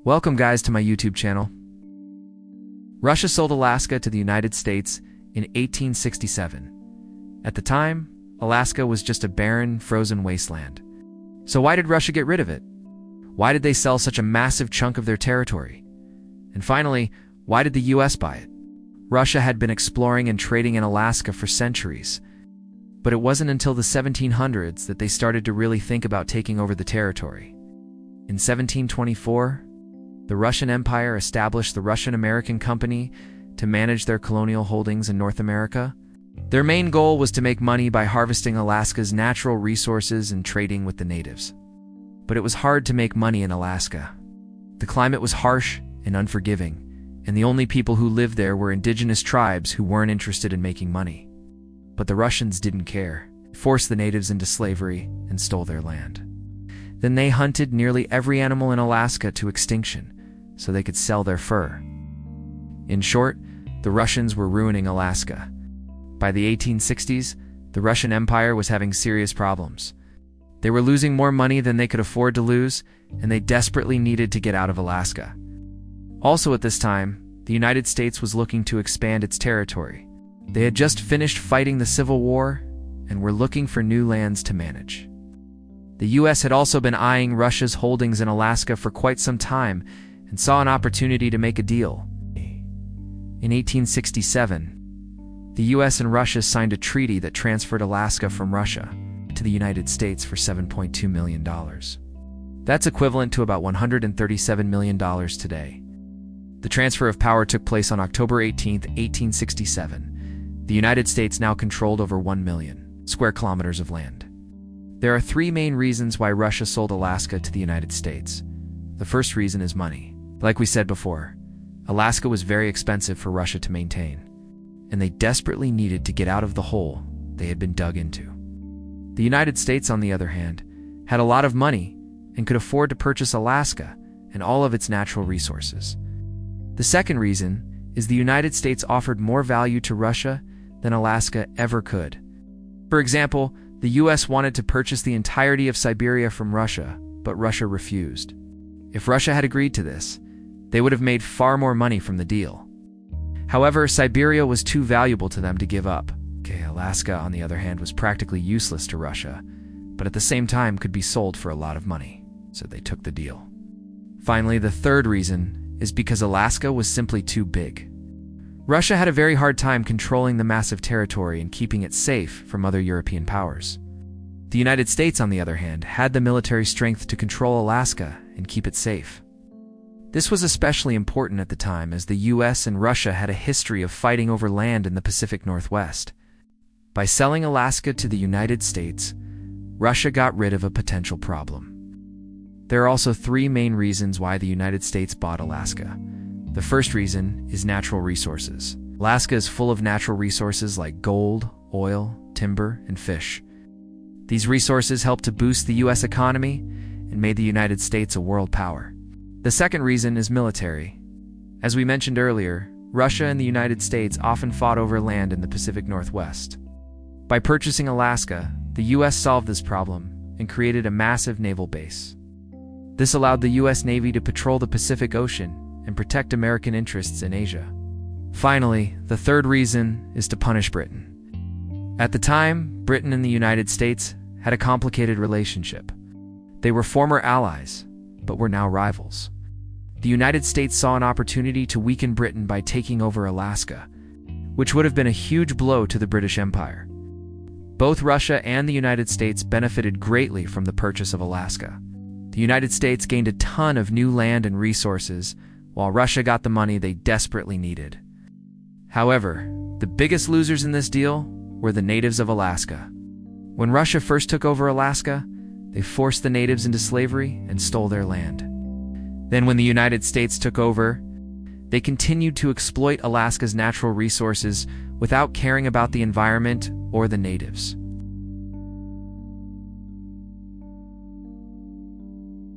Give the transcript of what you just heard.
Welcome guys to my YouTube channel. Russia sold Alaska to the United States in 1867. At the time, Alaska was just a barren, frozen wasteland. So why did Russia get rid of it? Why did they sell such a massive chunk of their territory? And finally, why did the US buy it? Russia had been exploring and trading in Alaska for centuries, but it wasn't until the 1700s that they started to really think about taking over the territory. In 1724, the Russian Empire established the Russian-American Company to manage their colonial holdings in North America. Their main goal was to make money by harvesting Alaska's natural resources and trading with the natives. But it was hard to make money in Alaska. The climate was harsh and unforgiving, and the only people who lived there were indigenous tribes who weren't interested in making money. But the Russians didn't care, forced the natives into slavery, and stole their land. Then they hunted nearly every animal in Alaska to extinction, so they could sell their fur. In short, the Russians were ruining Alaska. By the 1860s, the Russian Empire was having serious problems. They were losing more money than they could afford to lose, and they desperately needed to get out of Alaska. Also at this time, the United States was looking to expand its territory. They had just finished fighting the Civil War and were looking for new lands to manage. The US had also been eyeing Russia's holdings in Alaska for quite some time and saw an opportunity to make a deal. In 1867, the US and Russia signed a treaty that transferred Alaska from Russia to the United States for $7.2 million. That's equivalent to about $137 million today. The transfer of power took place on October 18, 1867. The United States now controlled over 1 million square kilometers of land. There are three main reasons why Russia sold Alaska to the United States. The first reason is money. Like we said before, Alaska was very expensive for Russia to maintain, and they desperately needed to get out of the hole they had been dug into. The United States, on the other hand, had a lot of money and could afford to purchase Alaska and all of its natural resources. The second reason is the United States offered more value to Russia than Alaska ever could. For example, the US wanted to purchase the entirety of Siberia from Russia, but Russia refused. If Russia had agreed to this, they would have made far more money from the deal. However, Siberia was too valuable to them to give up. Alaska, on the other hand, was practically useless to Russia, but at the same time could be sold for a lot of money, so they took the deal. Finally, the third reason is because Alaska was simply too big. Russia had a very hard time controlling the massive territory and keeping it safe from other European powers. The United States, on the other hand, had the military strength to control Alaska and keep it safe. This was especially important at the time as the US and Russia had a history of fighting over land in the Pacific Northwest. By selling Alaska to the United States, Russia got rid of a potential problem. There are also three main reasons why the United States bought Alaska. The first reason is natural resources. Alaska is full of natural resources like gold, oil, timber, and fish. These resources helped to boost the US economy and made the United States a world power. The second reason is military. As we mentioned earlier, Russia and the United States often fought over land in the Pacific Northwest. By purchasing Alaska, the US solved this problem and created a massive naval base. This allowed the US Navy to patrol the Pacific Ocean and protect American interests in Asia. Finally, the third reason is to punish Britain. At the time, Britain and the United States had a complicated relationship. They were former allies, but were now rivals. The United States saw an opportunity to weaken Britain by taking over Alaska, which would have been a huge blow to the British Empire. Both Russia and the United States benefited greatly from the purchase of Alaska. The United States gained a ton of new land and resources, while Russia got the money they desperately needed. However, the biggest losers in this deal were the natives of Alaska. When Russia first took over Alaska, they forced the natives into slavery and stole their land. Then when the United States took over, they continued to exploit Alaska's natural resources without caring about the environment or the natives.